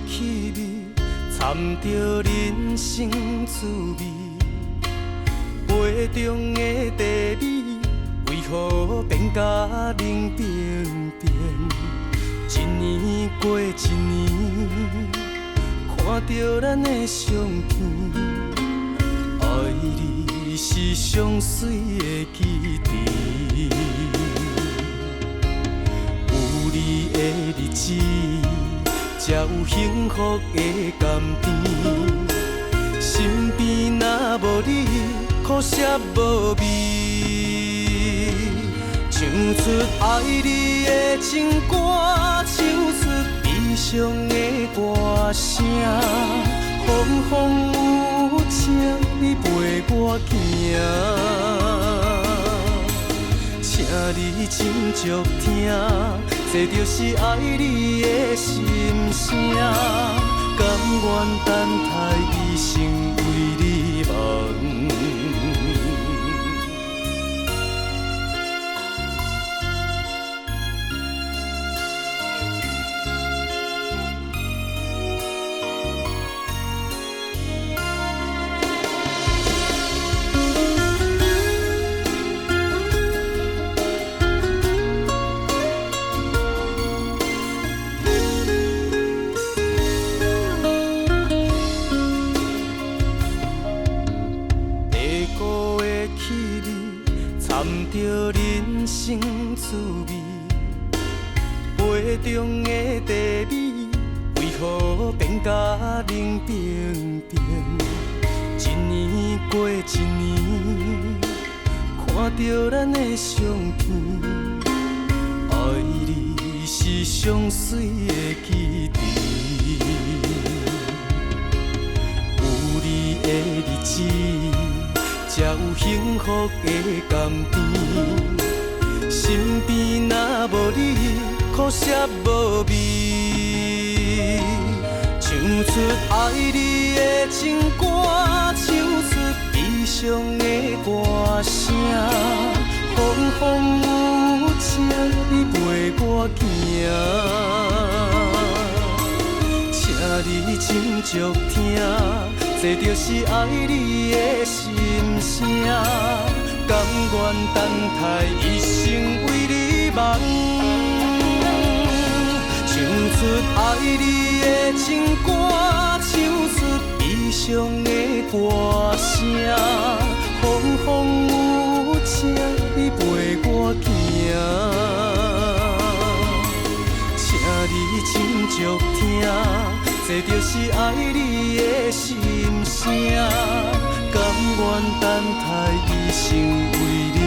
气味，掺着人生滋味。杯中的茶米，为何变甲冷冰冰？一年过一年，看着咱的相片，爱你是上水的基地。有你的日子，才有幸福的甘甜。身边若无你，苦涩无味。唱出爱你的情歌，唱出悲伤的歌声。风风有情，你陪我行。请你真足听，这就是爱你的心声。甘愿等待一生为你梦。掺着人生滋味，杯中的茶米，为何变甲冷冰冰？一年过一年，看着咱的相片，爱你是上水的基地。有你的日子，才有幸福的甘甜。身边若无你，苦涩无味。唱出爱你的情歌，唱出悲伤的歌声。风风有情，你陪我行。请你真足听，这就是爱你的心声。甘愿等待一生为你梦。唱出爱你的情歌，唱出悲伤的歌声。风风有情，你陪我行。请你真足听，这就是爱你的心声。甘愿等待一生为你。